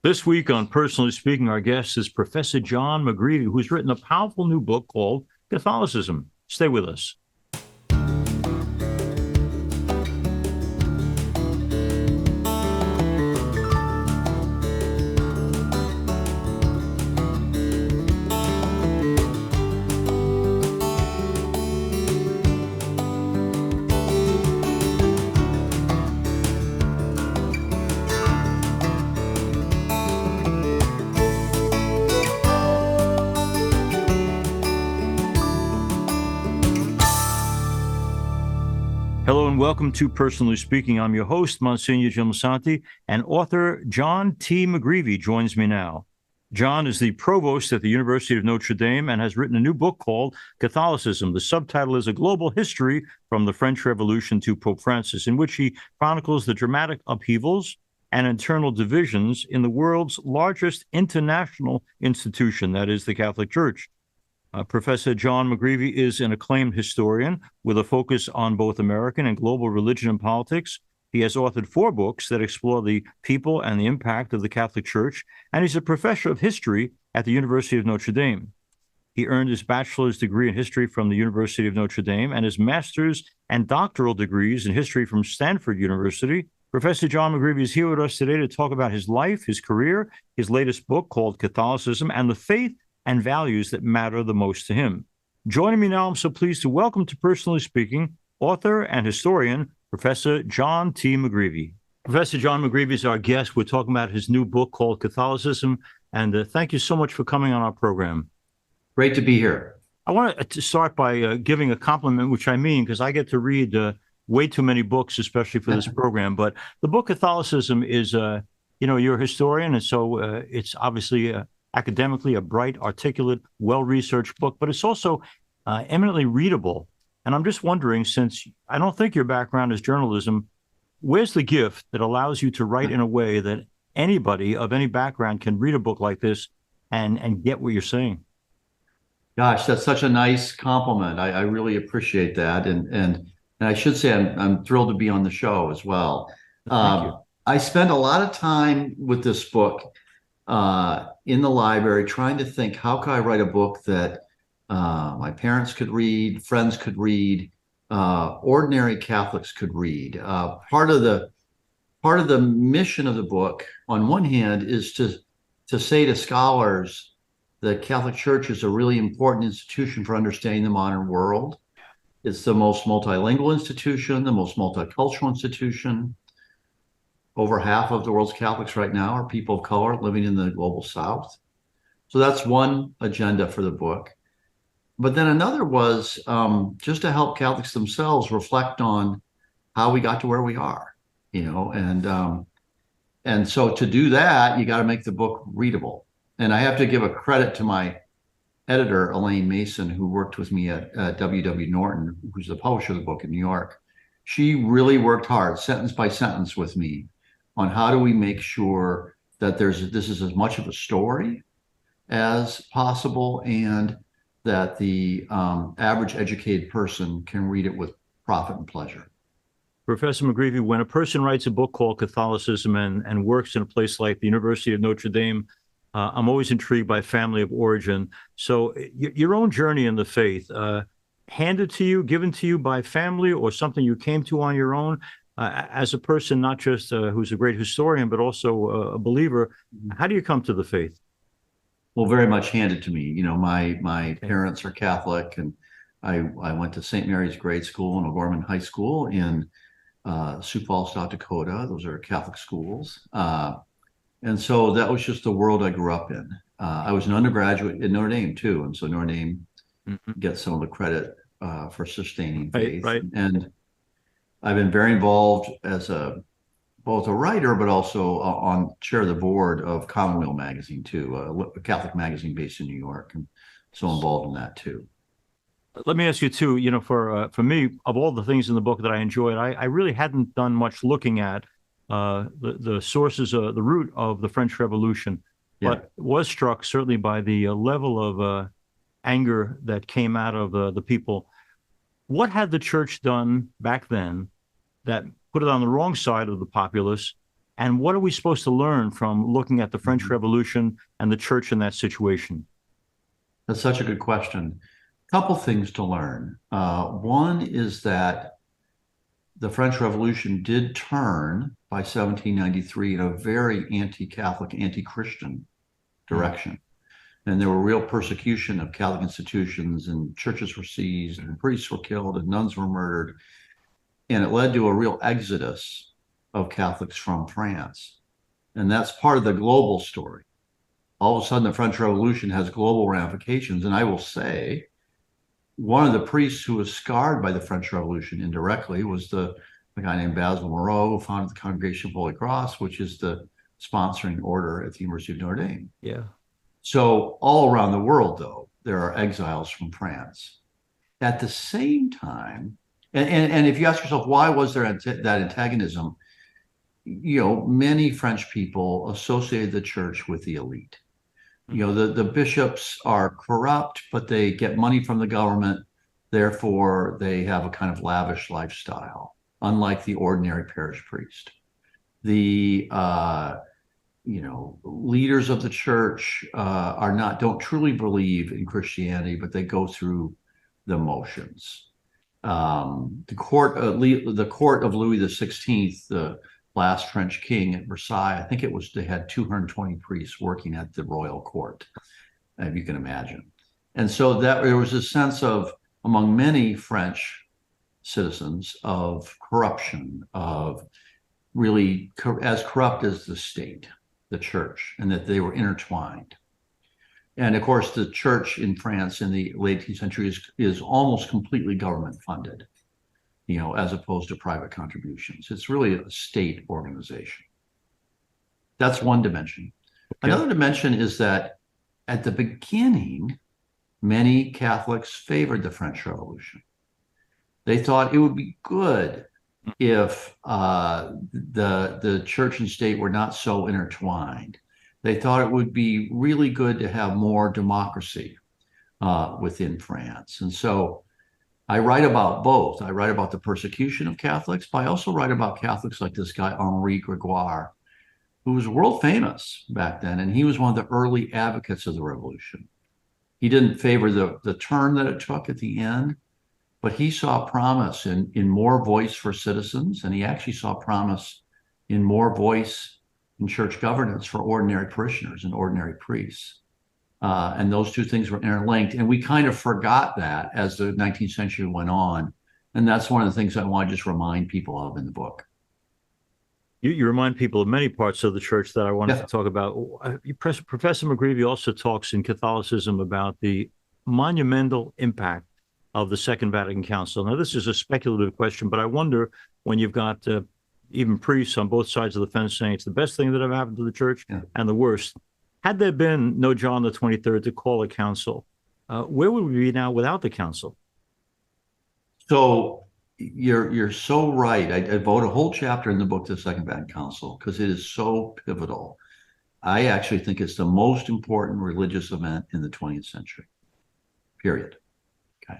This week on Personally Speaking, our guest is Professor John McGreevy, who's written a powerful new book called Catholicism. Stay with us. Hello and welcome to Personally Speaking. I'm your host, Msgr Lisante, and author John T. McGreevy joins me now. John is the provost at the University of Notre Dame and has written a new book called Catholicism. The subtitle is A Global History from the French Revolution to Pope Francis, in which he chronicles the dramatic upheavals and internal divisions in the world's largest international institution, that is the Catholic Church. Professor John McGreevy is an acclaimed historian with a focus on both American and global religion and politics. He has authored 4 books that explore the people and the impact of the Catholic Church, and he's a professor of history at the University of Notre Dame. He earned his bachelor's degree in history from the University of Notre Dame and his master's and doctoral degrees in history from Stanford University. Professor John McGreevy is here with us today to talk about his life, his career, his latest book called Catholicism, and the faith and values that matter the most to him. Joining me now, I'm so pleased to welcome to Personally Speaking, author and historian, Professor John T. McGreevy. Professor John McGreevy is our guest. We're talking about his new book called Catholicism, and thank you so much for coming on our program. Great to be here. I want to start by giving a compliment, which I mean, because I get to read way too many books, especially for this program, but the book Catholicism is, you're a historian, and so it's obviously academically a bright, articulate, well-researched book, but it's also eminently readable. And I'm just wondering, since I don't think your background is journalism, where's the gift that allows you to write in a way that anybody of any background can read a book like this and get what you're saying? Gosh, that's such a nice compliment. I really appreciate that. And I should say I'm thrilled to be on the show as well. Thank you. I spend a lot of time with this book in the library trying to think, how could I write a book that my parents could read, friends could read, ordinary Catholics could read. Part of the mission of the book, on one hand, is to say to scholars the Catholic Church is a really important institution for understanding the modern world. It's the most multilingual institution, the most multicultural institution. Over half of the world's Catholics right now are people of color living in the global South. So that's one agenda for the book. But then another was just to help Catholics themselves reflect on how we got to where we are, and so to do that, you got to make the book readable. And I have to give a credit to my editor, Elaine Mason, who worked with me at W.W. Norton, who's the publisher of the book in New York. She really worked hard, sentence by sentence, with me on how do we make sure that this is as much of a story as possible, and that the average educated person can read it with profit and pleasure. Professor McGreevy, when a person writes a book called Catholicism and works in a place like the University of Notre Dame, I'm always intrigued by family of origin. So your own journey in the faith, handed to you, given to you by family, or something you came to on your own? As a person, not just who's a great historian, but also a believer, how do you come to the faith? Well, very much handed to me. My parents are Catholic, and I went to St. Mary's Grade School and O'Gorman High School in Sioux Falls, South Dakota. Those are Catholic schools. And so that was just the world I grew up in. I was an undergraduate at Notre Dame, too. And so Notre Dame gets some of the credit for sustaining faith. Right. And I've been very involved as both a writer, but also on chair of the board of Commonweal magazine too, a Catholic magazine based in New York, and so involved in that too. Let me ask you too, for me, of all the things in the book that I enjoyed, I really hadn't done much looking at the sources, the root of the French Revolution, but was struck certainly by the level of anger that came out of the people. What had the church done back then that put it on the wrong side of the populace And what are we supposed to learn from looking at the French Revolution and the church in that situation? That's such a good question. Couple things to learn. One is that the French Revolution did turn by 1793 in a very anti-Catholic, anti-Christian direction. And there were real persecution of Catholic institutions, and churches were seized, and priests were killed, and nuns were murdered. And it led to a real exodus of Catholics from France. And that's part of the global story. All of a sudden, the French Revolution has global ramifications. And I will say, one of the priests who was scarred by the French Revolution indirectly was the guy named Basil Moreau, who founded the Congregation of Holy Cross, which is the sponsoring order at the University of Notre Dame. Yeah. So all around the world, though, there are exiles from France. At the same time, and if you ask yourself, why was there that antagonism? Many French people associated the church with the elite. The bishops are corrupt, but they get money from the government. Therefore, they have a kind of lavish lifestyle, unlike the ordinary parish priest. The leaders of the church don't truly believe in Christianity, but they go through the motions. The court of Louis XVI, the last French king at Versailles, I think they had 220 priests working at the royal court, if you can imagine. And so that there was a sense of, among many French citizens, of corruption, of really as corrupt as the state, the church, and that they were intertwined. And of course, the church in France in the late 18th century is almost completely government funded, as opposed to private contributions. It's really a state organization. That's one dimension. Okay. Another dimension is that at the beginning, many Catholics favored the French Revolution. They thought it would be good if the church and state were not so intertwined. They thought it would be really good to have more democracy within France. And so I write about both. I write about the persecution of Catholics, but I also write about Catholics like this guy, Henri Grégoire, who was world famous back then. And he was one of the early advocates of the revolution. He didn't favor the turn that it took at the end, but he saw promise in more voice for citizens. And he actually saw promise in more voice in church governance for ordinary parishioners and ordinary priests. And those two things were interlinked. And we kind of forgot that as the 19th century went on. And that's one of the things I want to just remind people of in the book. You remind people of many parts of the church that I wanted to talk about. Professor McGreevy also talks in Catholicism about the monumental impact of the Second Vatican Council. Now, this is a speculative question, but I wonder, when you've got even priests on both sides of the fence saying it's the best thing that ever happened to the church and the worst, had there been no John the 23rd to call a council, where would we be now without the council? So you're so right. I devote a whole chapter in the book to the Second Vatican Council because it is so pivotal. I actually think it's the most important religious event in the 20th century, period. Okay.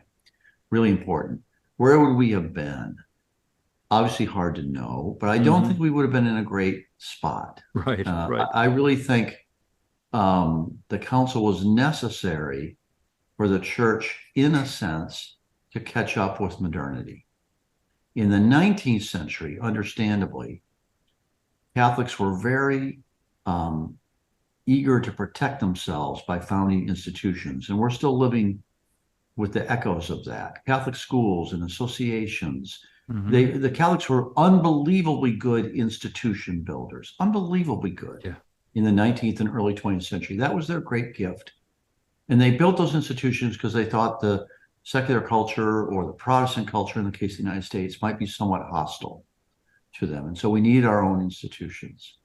Really important. Where would we have been? Obviously hard to know, but I don't think we would have been in a great spot. Right. I really think the council was necessary for the church, in a sense, to catch up with modernity. In the 19th century, understandably, Catholics were very eager to protect themselves by founding institutions, and we're still living with the echoes of that. Catholic schools and associations. The Catholics were unbelievably good institution builders, unbelievably good in the 19th and early 20th century. That was their great gift. And they built those institutions because they thought the secular culture or the Protestant culture, in the case of the United States, might be somewhat hostile to them. And so we need our own institutions.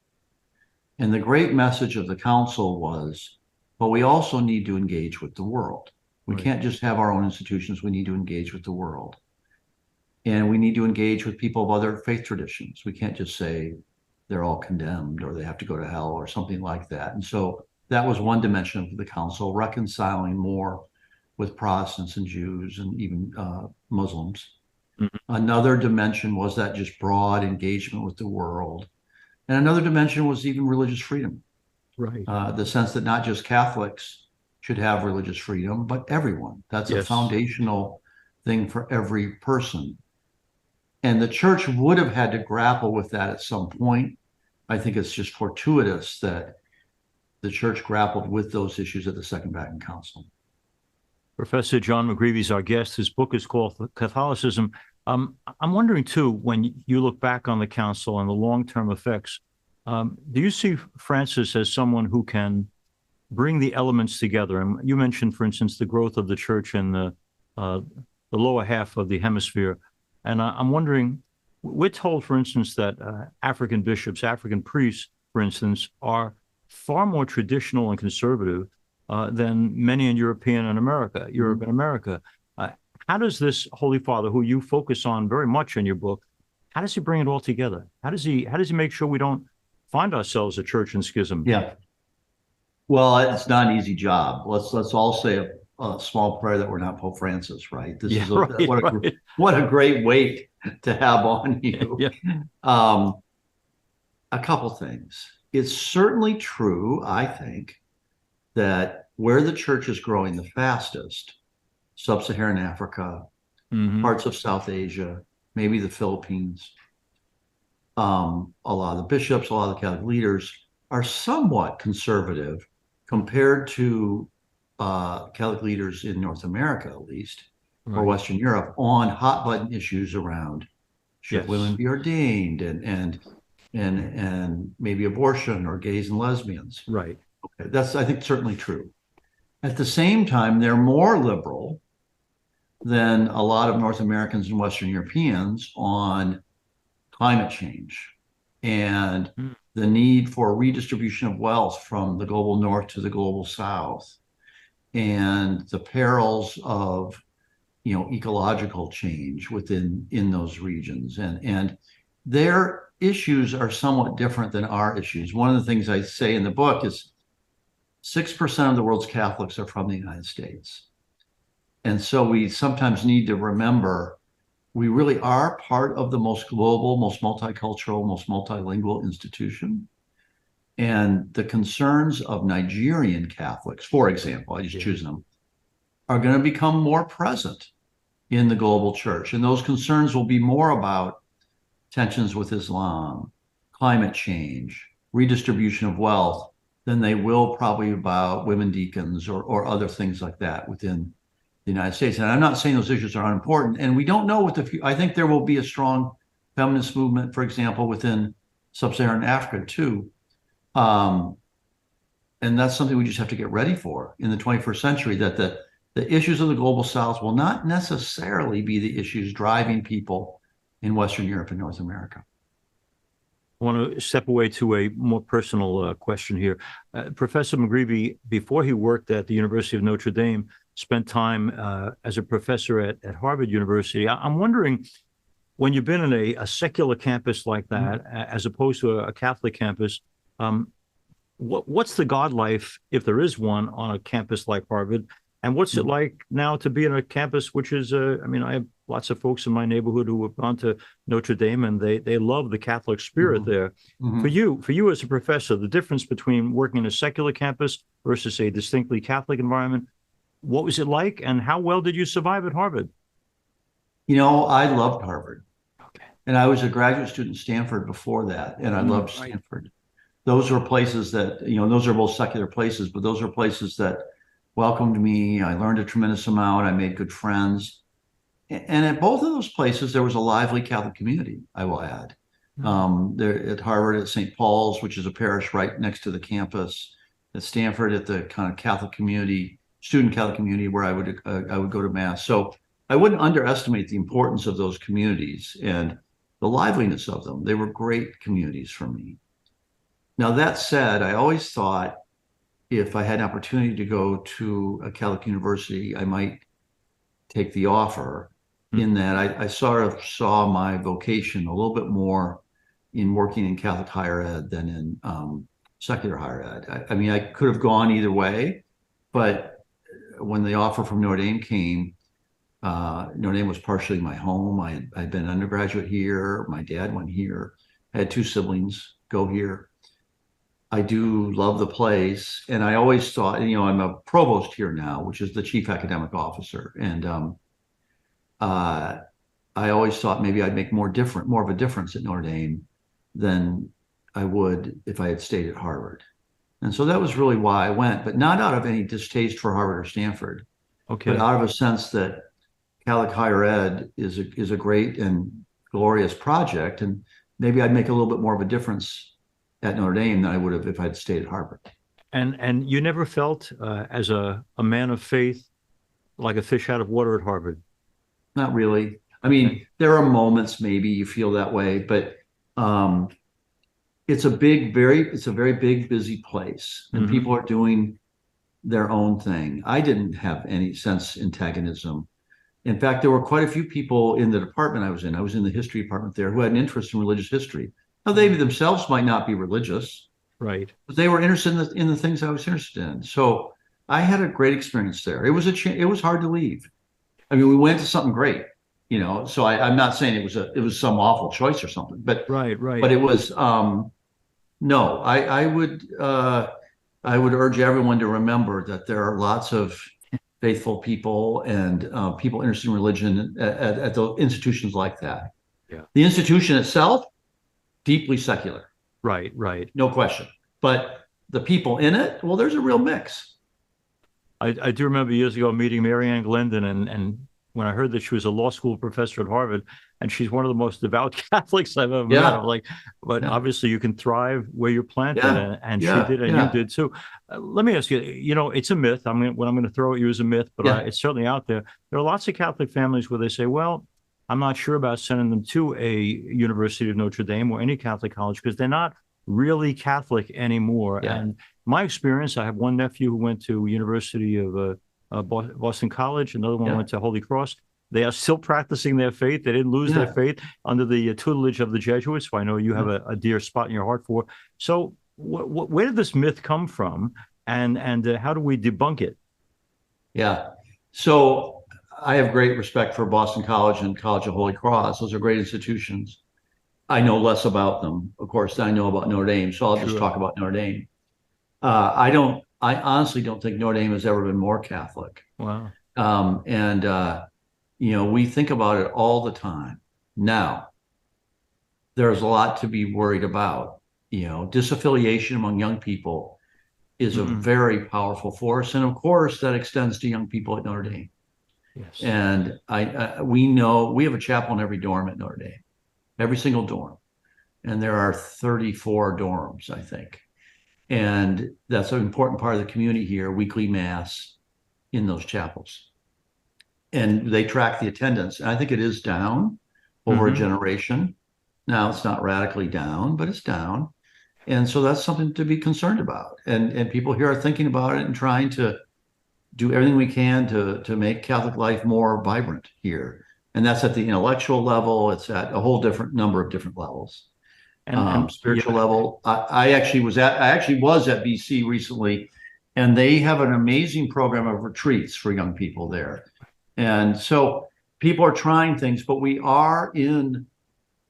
And the great message of the council was, but we also need to engage with the world. We can't just have our own institutions. We need to engage with the world. And we need to engage with people of other faith traditions. We can't just say they're all condemned or they have to go to hell or something like that. And so that was one dimension of the council, reconciling more with Protestants and Jews and even Muslims. Another dimension was that just broad engagement with the world. And another dimension was even religious freedom, Right. the sense that not just Catholics should have religious freedom, but everyone. That's a Yes. foundational thing for every person. And the church would have had to grapple with that at some point. I think it's just fortuitous that the church grappled with those issues at the Second Vatican Council. Professor John McGreevy is our guest. His book is called Catholicism. I'm wondering, too, when you look back on the council and the long-term effects, do you see Francis as someone who can bring the elements together? And you mentioned, for instance, the growth of the church in the lower half of the hemisphere. And I'm wondering, we're told, for instance, that African bishops, African priests, for instance, are far more traditional and conservative than many in Europe and America. How does this Holy Father, who you focus on very much in your book, how does he bring it all together? How does he make sure we don't find ourselves a church in schism? Yeah. Well, it's not an easy job. Let's all say a small prayer that we're not Pope Francis, right? This is what a great weight to have on you. Yeah. A couple things. It's certainly true, I think, that where the church is growing the fastest, sub-Saharan Africa, parts of South Asia, maybe the Philippines, a lot of the bishops, a lot of the Catholic leaders are somewhat conservative compared to Catholic leaders in North America, at least, or Western Europe, on hot button issues around should women be ordained and maybe abortion or gays and lesbians. Right. Okay, that's, I think, certainly true. At the same time, they're more liberal than a lot of North Americans and Western Europeans on climate change and the need for redistribution of wealth from the global north to the global south, and the perils of ecological change in those regions. And their issues are somewhat different than our issues. One of the things I say in the book is 6% of the world's Catholics are from the United States. And so we sometimes need to remember we really are part of the most global, most multicultural, most multilingual institution. And the concerns of Nigerian Catholics, for example, I just choose them, are going to become more present in the global church. And those concerns will be more about tensions with Islam, climate change, redistribution of wealth, than they will probably about women deacons or other things like that within the United States. And I'm not saying those issues are unimportant. And we don't know what I think there will be a strong feminist movement, for example, within sub-Saharan Africa too. And that's something we just have to get ready for in the 21st century, that the issues of the global South will not necessarily be the issues driving people in Western Europe and North America. I want to step away to a more personal question here. Professor McGreevy, before he worked at the University of Notre Dame, spent time as a professor at Harvard University. I'm wondering, when you've been in a secular campus like that, as opposed to a Catholic campus, what's the God life, if there is one, on a campus like Harvard? And what's it like now to be in a campus which is, I have lots of folks in my neighborhood who have gone to Notre Dame, and they love the Catholic spirit there. For you as a professor, the difference between working in a secular campus versus a distinctly Catholic environment, what was it like, and how well did you survive at Harvard? I loved Harvard. Okay. And I was a graduate student at Stanford before that, and I loved Stanford. Those were places that, those are both secular places, but those are places that welcomed me. I learned a tremendous amount. I made good friends. And at both of those places, there was a lively Catholic community, I will add. There at Harvard, at St. Paul's, which is a parish right next to the campus. At Stanford, at the kind of Catholic community, student Catholic community, where I would go to Mass. So I wouldn't underestimate the importance of those communities and the liveliness of them. They were great communities for me. Now, that said, I always thought if I had an opportunity to go to a Catholic university, I might take the offer, in that I sort of saw my vocation a little bit more in working in Catholic higher ed than in secular higher ed. I could have gone either way, but when the offer from Notre Dame came, Notre Dame was partially my home. I'd been an undergraduate here. My dad went here. I had two siblings, go here. I do love the place. And I always thought, I'm a provost here now, which is the chief academic officer. And I always thought maybe I'd make more of a difference at Notre Dame than I would if I had stayed at Harvard. And so that was really why I went, but not out of any distaste for Harvard or Stanford, Okay. but out of a sense that Catholic higher ed is a great and glorious project. And maybe I'd make a little bit more of a difference at Notre Dame than I would have if I'd stayed at Harvard. And you never felt as a man of faith like a fish out of water at Harvard? Not really. I mean, there are moments maybe you feel that way, but it's a very big, busy place, and people are doing their own thing. I didn't have any sense antagonism. In fact, there were quite a few people in the department I was in the history department there, who had an interest in religious history. Now, they themselves might not be religious, right? But they were interested in the things I was interested in. So I had a great experience there. It was hard to leave. I mean, we went to something great, So I'm not saying it was some awful choice or something, but right. But it was no. I would urge everyone to remember that there are lots of faithful people and people interested in religion at the institutions like that. Yeah. The institution itself, deeply secular. Right. No question. But the people in it, well, there's a real mix. I do remember years ago meeting Mary Ann Glendon, and when I heard that she was a law school professor at Harvard, and she's one of the most devout Catholics I've ever met. I'm like, but obviously you can thrive where you're planted, and she did, and you did too. Let me ask you, it's a myth. What I'm going to throw at you is a myth, but it's certainly out there. There are lots of Catholic families where they say, well, I'm not sure about sending them to a University of Notre Dame or any Catholic college because they're not really Catholic anymore. Yeah. And my experience, I have one nephew who went to University of Boston College. Another one went to Holy Cross. They are still practicing their faith. They didn't lose their faith under the tutelage of the Jesuits, who I know you have a dear spot in your heart for. So where did this myth come from, and how do we debunk it? Yeah. So I have great respect for Boston College and College of Holy Cross. Those are great institutions. I know less about them, of course, than I know about Notre Dame. So I'll just talk about Notre Dame. I honestly don't think Notre Dame has ever been more Catholic. Wow. We think about it all the time. Now, there's a lot to be worried about. Disaffiliation among young people is a very powerful force. And of course, that extends to young people at Notre Dame. Yes. And we know we have a chapel in every dorm at Notre Dame, every single dorm. And there are 34 dorms, I think. And that's an important part of the community here, weekly mass in those chapels. And they track the attendance. And I think it is down over a generation. Now, it's not radically down, but it's down. And so that's something to be concerned about. And people here are thinking about it and trying to do everything we can to make Catholic life more vibrant here. And that's at the intellectual level. It's at a whole different number of different levels. And spiritual level. I actually was at BC recently, and they have an amazing program of retreats for young people there. And so people are trying things, but we are in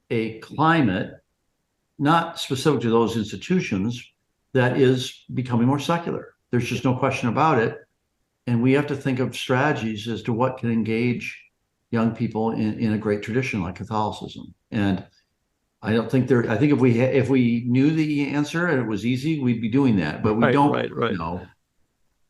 a climate, not specific to those institutions, that is becoming more secular. There's just no question about it. And we have to think of strategies as to what can engage young people in a great tradition like Catholicism. And I think if we knew the answer and it was easy, we'd be doing that, but we don't know.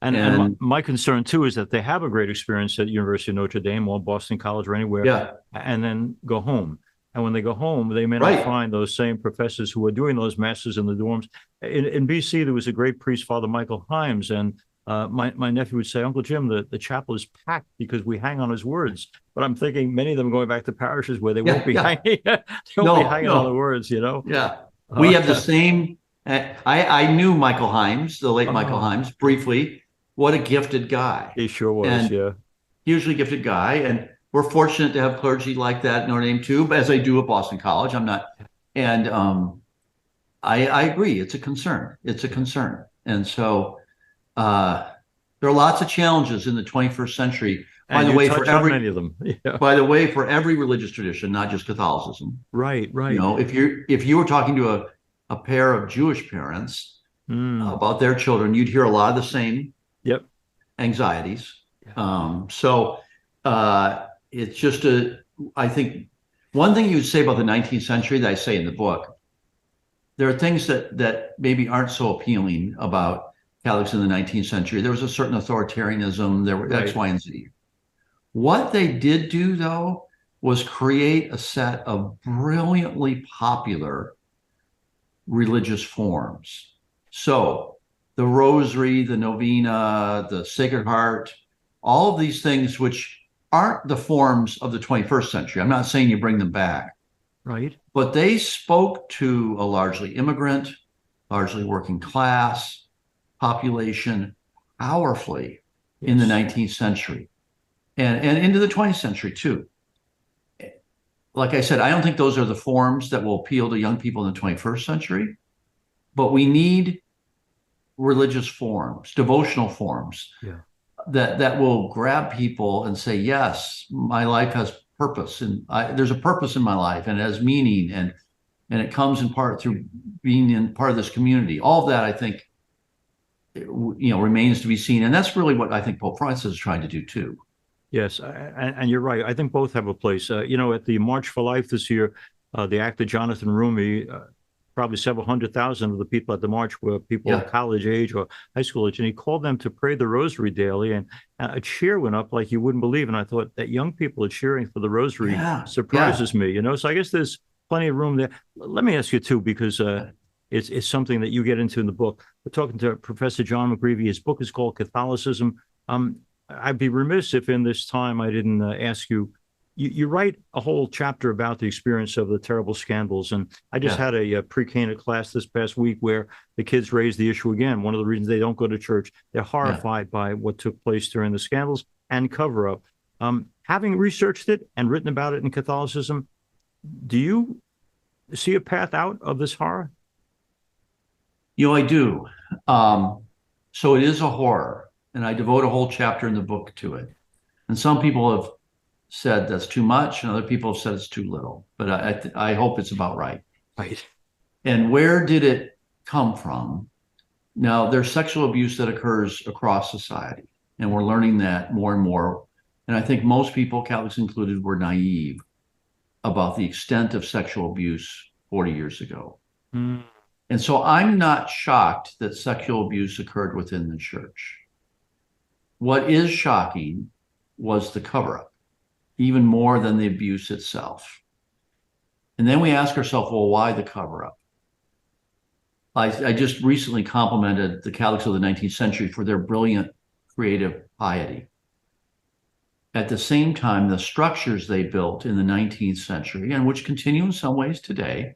And my concern too is that they have a great experience at University of Notre Dame or Boston College or anywhere, and then go home. And when they go home, they may not find those same professors who are doing those masses in the dorms. In BC, there was a great priest, Father Michael Himes, and my nephew would say, Uncle Jim, the chapel is packed because we hang on his words. But I'm thinking many of them are going back to parishes where they won't be hanging. They won't be hanging on the words, Yeah, we have the same. I knew Michael Himes, the late Michael Himes, briefly. What a gifted guy! He sure was. Hugely gifted guy, and we're fortunate to have clergy like that at Notre Dame too. As I do at Boston College, I'm not. And I agree, it's a concern. It's a concern, and so. There are lots of challenges in the 21st century. By the way, for many of them. By the way, for every religious tradition, not just Catholicism. Right. If you were talking to a pair of Jewish parents Mm. about their children, you'd hear a lot of the same Yep. anxieties. Yeah. It's just I think one thing you would say about the 19th century that I say in the book, there are things that maybe aren't so appealing about Catholics in the 19th century. There was a certain authoritarianism, there were X, Right. Y, and Z. What they did do, though, was create a set of brilliantly popular religious forms. So the Rosary, the Novena, the Sacred Heart, all of these things which aren't the forms of the 21st century. I'm not saying you bring them back, Right. but they spoke to a largely immigrant, largely working class population powerfully in the Yes. 19th century and into the 20th century too. Like I said, I don't think those are the forms that will appeal to young people in the 21st century, but we need religious forms, devotional forms Yeah. that will grab people and say, yes, my life has purpose, and there's a purpose in my life, and it has meaning, and it comes in part through being in part of this community. All of that, I think, remains to be seen, and that's really what I think Pope Francis is trying to do too. Yes, and you're right. I think both have a place. At the March for Life this year, the actor Jonathan Rumi, probably several 100,000 of the people at the march were people of Yeah, college age or high school age, and he called them to pray the Rosary daily, and a cheer went up like you wouldn't believe. And I thought that young people are cheering for the Rosary yeah, yeah, surprises me. So I guess there's plenty of room there. Let me ask you too, because it's something that you get into in the book. We're talking to Professor John McGreevy. His book is called Catholicism. I'd be remiss if in this time I didn't ask you. You write a whole chapter about the experience of the terrible scandals, and I just yeah, had a pre-Cana class this past week where the kids raised the issue again. One of the reasons they don't go to church, they're yeah. horrified by what took place during the scandals and cover-up. Having researched it and written about it in Catholicism, do you see a path out of this horror? I do. So it is a horror, and I devote a whole chapter in the book to it. And some people have said that's too much, and other people have said it's too little. But I hope it's about right. Right. And where did it come from? Now, there's sexual abuse that occurs across society, and we're learning that more and more. And I think most people, Catholics included, were naive about the extent of sexual abuse 40 years ago. Mm. And so I'm not shocked that sexual abuse occurred within the church. What is shocking was the cover up, even more than the abuse itself. And then we ask ourselves, well, why the cover up? I just recently complimented the Catholics of the 19th century for their brilliant creative piety. At the same time, the structures they built in the 19th century, and which continue in some ways today,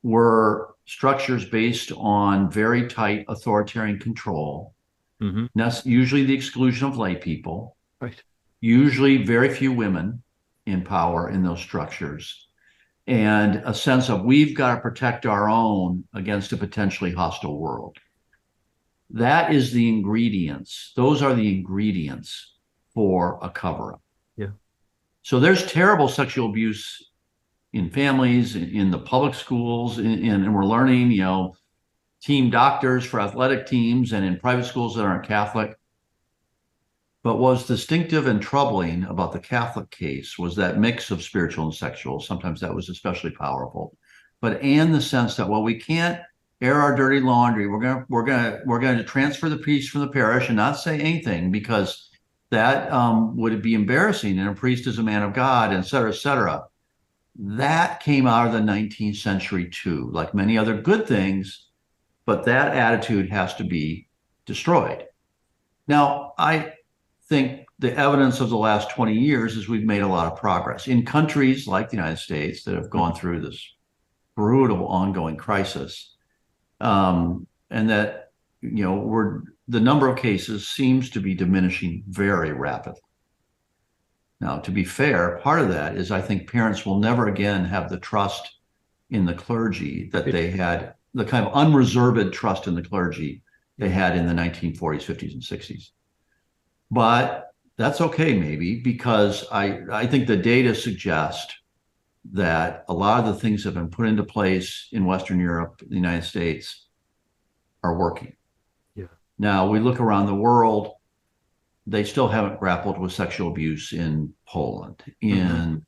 were structures based on very tight authoritarian control, Hmm. usually the exclusion of lay people, Right. usually very few women in power in those structures, and a sense of we've got to protect our own against a potentially hostile world. That is the ingredients. Those are the ingredients for a cover-up. Yeah. So there's terrible sexual abuse in families, in the public schools, and we're learning, team doctors for athletic teams and in private schools that aren't Catholic. But what's distinctive and troubling about the Catholic case was that mix of spiritual and sexual. Sometimes that was especially powerful. And the sense that, well, we can't air our dirty laundry. We're going to transfer the priest from the parish and not say anything because that would be embarrassing. And a priest is a man of God, et cetera, et cetera. That came out of the 19th century too, like many other good things, but that attitude has to be destroyed. Now, I think the evidence of the last 20 years is we've made a lot of progress in countries like the United States that have gone through this brutal ongoing crisis. And that, the number of cases seems to be diminishing very rapidly. Now, to be fair, part of that is I think parents will never again have the trust in the clergy that they had, the kind of unreserved trust in the clergy they had in the 1940s, 50s, and 60s. But that's okay, maybe, because I think the data suggest that a lot of the things that have been put into place in Western Europe, the United States, are working. Yeah. Now, we look around the world, they still haven't grappled with sexual abuse in Poland, in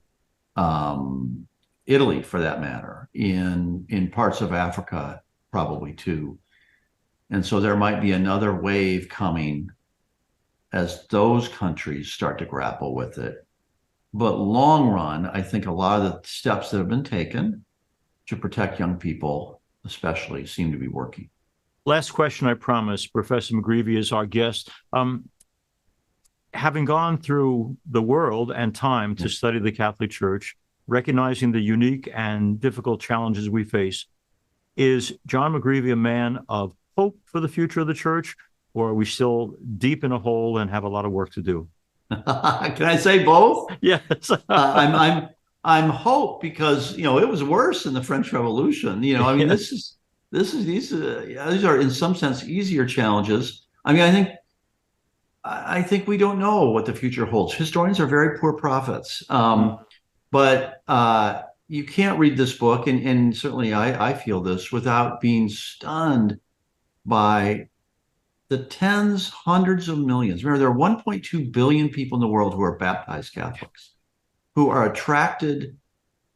Italy, for that matter, in parts of Africa, probably too. And so there might be another wave coming as those countries start to grapple with it. But long run, I think a lot of the steps that have been taken to protect young people, especially, seem to be working. Last question, I promise. Professor McGreevy is our guest. Having gone through the world and time to study the Catholic Church, recognizing the unique and difficult challenges we face, is John McGreevy a man of hope for the future of the church, or are we still deep in a hole and have a lot of work to do? Can I say both? Yes. I'm hope, because it was worse in the French Revolution. I mean, Yes. these are in some sense easier challenges. I mean, I think we don't know what the future holds. Historians are very poor prophets. But you can't read this book, and certainly I feel this, without being stunned by the tens, hundreds of millions. Remember, there are 1.2 billion people in the world who are baptized Catholics, who are attracted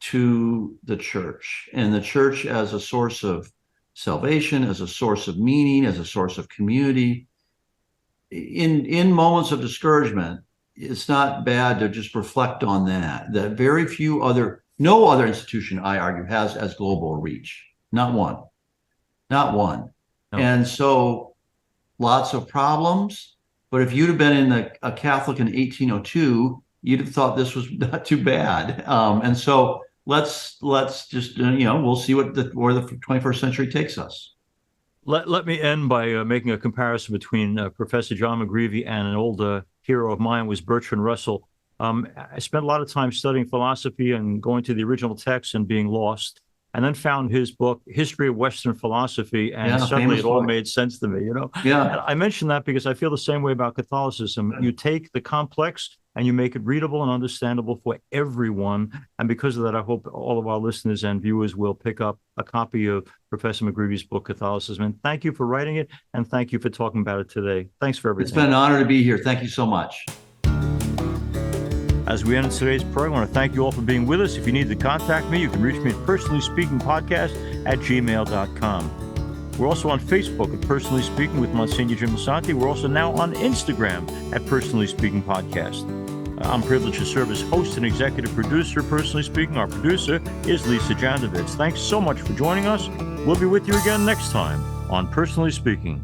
to the church, and the church as a source of salvation, as a source of meaning, as a source of community. In moments of discouragement, it's not bad to just reflect on that very no other institution, I argue, has as global a reach. Not one. No. And so lots of problems, but if you'd have been a Catholic in 1802, you'd have thought this was not too bad. And so let's just, we'll see where the 21st century takes us. Let me end by making a comparison between Professor John McGreevy and an old hero of mine was Bertrand Russell. I spent a lot of time studying philosophy and going to the original text and being lost, and then found his book, History of Western Philosophy, and suddenly it all made sense to me, Yeah. And I mention that because I feel the same way about Catholicism. You take the complex and you make it readable and understandable for everyone. And because of that, I hope all of our listeners and viewers will pick up a copy of Professor McGreevy's book, Catholicism. And thank you for writing it, and thank you for talking about it today. Thanks for everything. It's been an honor to be here. Thank you so much. As we end today's program, I want to thank you all for being with us. If you need to contact me, you can reach me at personallyspeakingpodcast@gmail.com. We're also on Facebook at Personally Speaking with Msgr Jim Lisante. We're also now on Instagram at Personally Speaking Podcast. I'm privileged to serve as host and executive producer, Personally Speaking. Our producer is Lisa Jandovitz. Thanks so much for joining us. We'll be with you again next time on Personally Speaking.